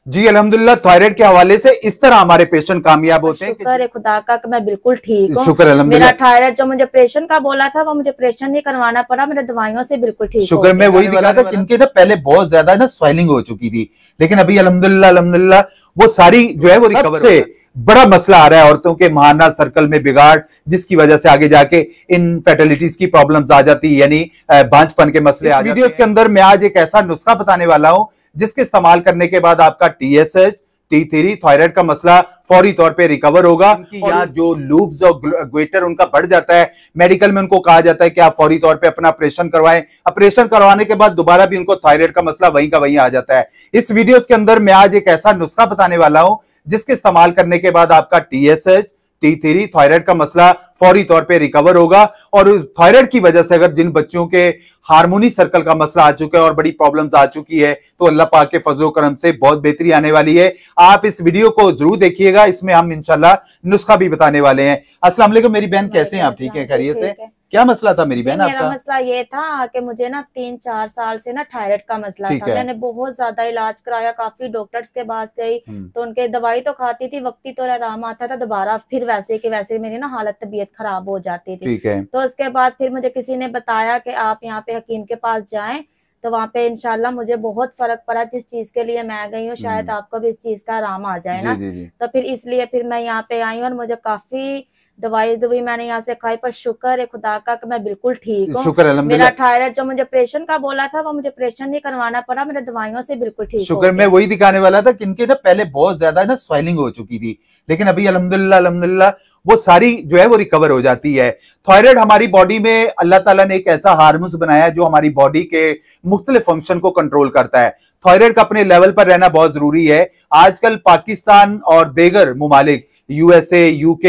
जी अल्हम्दुलिल्लाह, थायराइड के हवाले से इस तरह हमारे पेशेंट कामयाब होते हैं। शुक्र है खुदा का कि मैं बिल्कुल ठीक हूँ। शुक्र अल्हम्दुलिल्लाह। मेरा थायराइड जो मुझे ऑपरेशन का बोला था वो मुझे ऑपरेशन नहीं करवाना पड़ा, मेरे दवाइयों से बिल्कुल ठीक हो शुक्र, मैं गया। वही दिखा था कि इनके ना पहले बहुत ज्यादा ना स्वेलिंग हो चुकी थी, लेकिन अभी अल्हम्दुलिल्लाह अल्हम्दुलिल्लाह वो सारी जो है वो रिकवर से बड़ा मसला आ रहा है औरतों के महाना सर्कल में बिगाड़, जिसकी वजह से आगे जाके इन फर्टिलिटीज की प्रॉब्लम्स आ जाती है, यानी बांझपन के मसले आ जाते हैं। वीडियोस के अंदर मैं आज एक ऐसा नुस्खा बताने वाला हूं जिसके इस्तेमाल करने के बाद आपका TSH T3 थायराइड का मसला फौरी तौर पे रिकवर होगा। या जो लूब्स और ग्वेटर उनका बढ़ जाता है, मेडिकल में उनको कहा जाता है कि आप फौरी तौर पे अपना ऑपरेशन करवाएं। ऑपरेशन करवाने के बाद दोबारा भी उनको थायराइड का मसला वहीं का वहीं आ जाता है। इस वीडियोस के अंदर मैं आज एक ऐसा नुस्खा बताने वाला हूं जिसके इस्तेमाल करने के बाद आपका TSH T3 थायराइड का मसला फौरी तौर पे रिकवर होगा। और थायराइड की वजह से अगर जिन बच्चों के हार्मोनी सर्कल का मसला आ चुका है और बड़ी प्रॉब्लम्स आ चुकी है, तो अल्लाह पाक के फजलो करम से बहुत बेहतरी आने वाली है। आप इस वीडियो को जरूर देखिएगा, इसमें हम इंशाल्लाह नुस्खा भी बताने वाले हैं। अस्सलाम वालेकुम मेरी बहन, कैसे हैं आप? ठीक है, खैरियत से? क्या मसला था मेरी बहन आपका? मेरा मसला ये था कि मुझे ना 3-4 साल से ना थायराइड का मसला था। मैंने बहुत ज्यादा इलाज कराया, काफी डॉक्टर्स के पास गई, तो उनके दवाई तो खाती थी, वक्ती तो आराम आता था, दोबारा फिर वैसे के वैसे मेरी ना हालत तबीयत खराब हो जाती थी। ठीक है। तो उसके बाद फिर मुझे किसी ने बताया कि आप यहाँ पे हकीम के पास जाएं, तो वहाँ पे इंशाल्लाह मुझे बहुत फर्क पड़ा। जिस चीज के लिए मैं गई हूँ शायद आपको भी इस चीज का आराम आ जाए ना। तो फिर इसलिए फिर मैं यहाँ पे आई हूँ और मुझे काफी दवाई मैंने यहाँ से खाई, पर शुक्र है खुदा का कि मैं बिल्कुल ठीक हूँ। शुक्र मेरा थायराइड जो मुझे ऑपरेशन का बोला था वो मुझे ऑपरेशन नहीं करवाना पड़ा, मेरे दवाइयों से बिल्कुल ठीक शुक्र, मैं वही दिखाने वाला था कि इनके ना पहले बहुत ज्यादा ना स्वेलिंग हो चुकी थी, लेकिन अभी अल्हम्दुलिल्लाह अल्हम्दुलिल्लाह वो सारी जो है वो रिकवर हो जाती है। थायराइड हमारी बॉडी में अल्लाह ताला ने एक ऐसा हार्मोन बनाया है जो हमारी बॉडी के मुख्तलिफ फंक्शन को कंट्रोल करता है। थायराइड का अपने लेवल पर रहना बहुत जरूरी है। आजकल पाकिस्तान और दीगर मुमालिक USA, UK,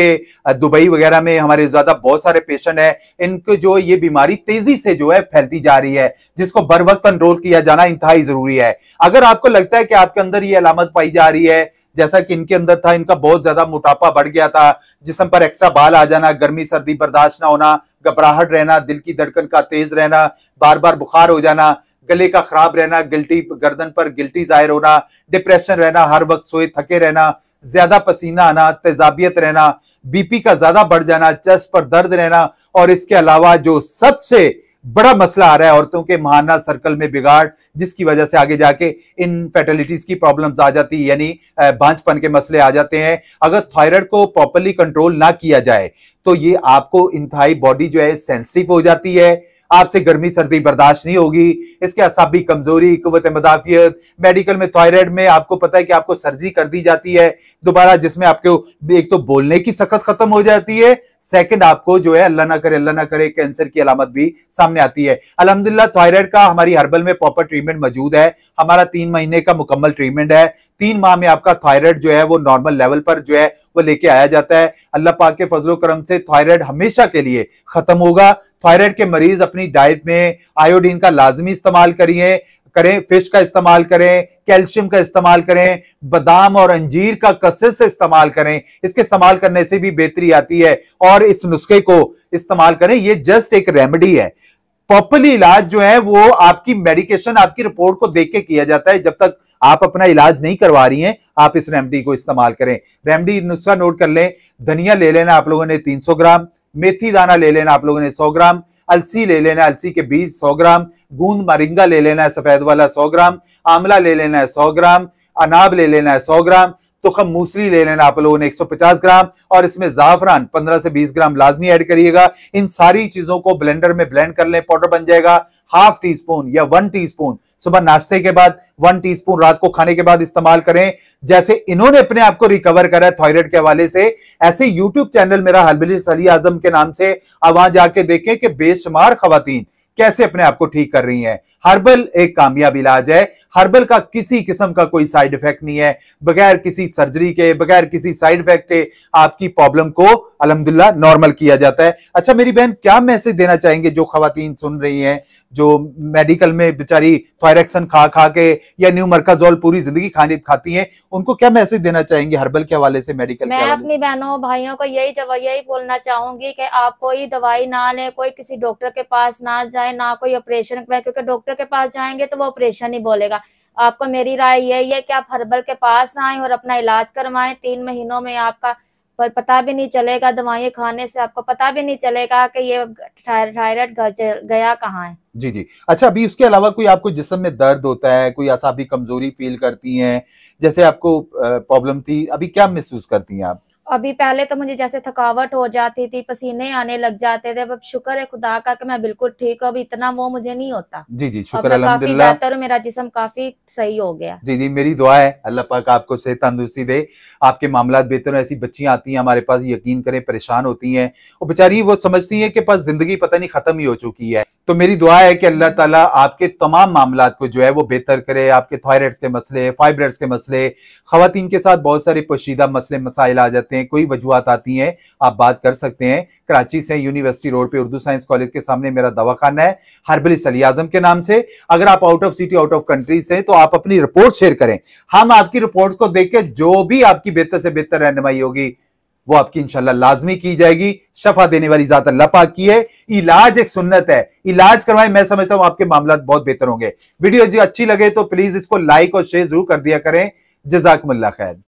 दुबई वगैरह में हमारे ज्यादा बहुत सारे पेशेंट हैं, इनको जो ये बीमारी तेजी से जो है फैलती जा रही है, जिसको बर वक्त कंट्रोल किया जाना इंतहाई जरूरी है। अगर आपको लगता है कि आपके अंदर ये अलामत पाई जा रही है, जैसा कि इनके अंदर था, इनका बहुत ज्यादा मोटापा बढ़ गया था, जिस्म पर एक्स्ट्रा बाल आ जाना, गर्मी सर्दी बर्दाश्त ना होना, घबराहट रहना, दिल की धड़कन का तेज रहना, बार बार बुखार हो जाना, गले का खराब रहना, गिल्टी गर्दन पर गिल्टी जाहिर होना, डिप्रेशन रहना, हर वक्त सोए थके रहना, ज्यादा पसीना आना, तेजाबियत रहना, BP का ज्यादा बढ़ जाना, चेस्ट पर दर्द रहना, और इसके अलावा जो सबसे बड़ा मसला आ रहा है औरतों के महाना सर्कल में बिगाड़, जिसकी वजह से आगे जाके इन फर्टिलिटीज की प्रॉब्लम्स आ जाती है, यानी बांझपन के मसले आ जाते हैं। अगर थायराइड को प्रॉपर्ली कंट्रोल ना किया जाए तो ये आपको इंतहाई बॉडी जो है सेंसिटिव हो जाती है, आपसे गर्मी सर्दी बर्दाश्त नहीं होगी, इसके असाबी कमजोरी, कुव्वत मदाफियत। मेडिकल में थायराइड में आपको पता है कि आपको सर्जरी कर दी जाती है दोबारा, जिसमें आपको एक तो बोलने की सकत खत्म हो जाती है, सेकंड आपको जो है अल्लाह ना करे कैंसर की अलामत भी सामने आती है। अल्हम्दुलिल्लाह थायराइड का हमारी हर्बल में प्रॉपर ट्रीटमेंट मौजूद है। हमारा 3 महीने का मुकम्मल ट्रीटमेंट है। 3 माह में आपका थायराइड जो है वो नॉर्मल लेवल पर जो है वो लेके आया जाता है। अल्लाह पाक के फजलो करम से थायराइड हमेशा के लिए खत्म होगा। थायराइड के मरीज अपनी डाइट में आयोडीन का लाजमी इस्तेमाल करें, फिश का इस्तेमाल करें, कैल्शियम का इस्तेमाल करें, बादाम और अंजीर का कसरत से इस्तेमाल करें। इसके इस्तेमाल करने से भी बेहतरी आती है, और इस नुस्खे को इस्तेमाल करें। ये जस्ट एक रेमेडी है। प्रॉपर्ली इलाज जो है वो आपकी मेडिकेशन आपकी रिपोर्ट को देख के किया जाता है। जब तक आप अपना इलाज नहीं करवा रही हैं, आप इस रेमेडी को इस्तेमाल करें। रेमेडी नुस्खा नोट कर लें। धनिया ले लेना आप लोगों ने 300 ग्राम, मेथी दाना ले लेना आप लोगों ने 100 ग्राम, अलसी ले लेना, अलसी के बीज 100 ग्राम, गूंद मोरिंगा ले लेना है सफेद वाला 100 ग्राम, आंवला ले लेना है 100 ग्राम, अनाब ले लेना है 100 ग्राम, तुखम मूसली ले लेना आप लोगों ने 150 ग्राम, और इसमें जाफरान 15 से 20 ग्राम लाजमी ऐड करिएगा। इन सारी चीजों को ब्लेंडर में ब्लेंड कर लें, पाउडर बन जाएगा। हाफ टी स्पून या 1 टीस्पून सुबह नाश्ते के बाद, 1 टीस्पून रात को खाने के बाद इस्तेमाल करें। जैसे इन्होंने अपने आप को रिकवर करा है थायराइड के हवाले से, ऐसे यूट्यूब चैनल मेरा हर्बलिस्ट अली आजम के नाम से, अब वहां जाके देखें कि बेशुमार खवातीन कैसे अपने आप को ठीक कर रही हैं। हर्बल एक कामयाब इलाज है। हर्बल का किसी किस्म का कोई साइड इफेक्ट नहीं है। बगैर किसी सर्जरी के, बगैर किसी साइड इफेक्ट के आपकी प्रॉब्लम को अल्हम्दुलिल्लाह नॉर्मल किया जाता है। अच्छा मेरी बहन, क्या मैसेज देना चाहेंगे जो खवातीन सुन रही हैं, जो मेडिकल में बेचारी थायरक्सन खा खा के या न्यू मरकाजोल पूरी जिंदगी खाती हैं, उनको क्या मैसेज देना चाहेंगे हर्बल के हवाले से, मेडिकल के हवाले से? मैं अपनी बहनों भाइयों को यही बोलना चाहूंगी कि आप कोई दवाई ना लें, कोई किसी डॉक्टर के पास ना जाए, ना कोई ऑपरेशन कराए, क्योंकि डॉक्टर के पास जाएंगे तो वो ऑपरेशन ही बोलेगा। आपको मेरी राय यही है कि आप हर्बल के पास आए और अपना इलाज करवाएं। 3 महीनों में आपका पता भी नहीं चलेगा, दवाइयाँ खाने से आपको पता भी नहीं चलेगा कि ये थायराइड गया कहाँ है। जी जी। अच्छा, अभी उसके अलावा कोई आपको जिस्म में दर्द होता है, कोई असाबी कमजोरी फील करती हैं, जैसे आपको प्रॉब्लम थी, अभी क्या महसूस करती हैं आप? अभी पहले तो मुझे जैसे थकावट हो जाती थी, पसीने आने लग जाते थे, अब शुक्र है खुदा का कि मैं बिल्कुल ठीक हूँ, अभी इतना वो मुझे नहीं होता। जी जी, अब शुक्र मैं काफी अल्हम्दुलिल्लाह। बेहतर हूँ, मेरा जिस्म काफी सही हो गया। जी जी, मेरी दुआ है अल्लाह पाक आपको सेहत तंदुरुस्ती दे, आपके मामलात बेहतर हो। ऐसी बच्चियां आती हैं हमारे पास, यकीन करें परेशान होती हैं, और बेचारी वो समझती हैं कि बस जिंदगी पता नहीं खत्म ही हो चुकी है। तो मेरी दुआ है कि अल्लाह ताला आपके तमाम मामलात को जो है वो बेहतर करे। आपके थायराइड्स के मसले, फाइब्रोइड्स के मसले, खवातीन के साथ बहुत सारे पोशीदा मसले मसाइल आ जाते हैं, कोई वजूहत आती हैं, आप बात कर सकते हैं। कराची से यूनिवर्सिटी रोड पे उर्दू साइंस कॉलेज के सामने मेरा दवाखाना है, हर्बलिस्ट अली आजम के नाम से। अगर आप out of city, out of country से, तो आप अपनी रिपोर्ट शेयर करें, हम आपकी रिपोर्ट को देख के जो भी आपकी बेहतर से बेहतर रहनुमाई होगी वो आपकी इंशाल्लाह लाजमी की जाएगी। शफा देने वाली जात अल्लाह पाक की है, इलाज एक सुन्नत है, इलाज करवाएं। मैं समझता हूं आपके मामलात बहुत बेहतर होंगे। वीडियो जो अच्छी लगे तो प्लीज इसको लाइक और शेयर जरूर कर दिया करें। जज़ाकुमुल्लाह खैर।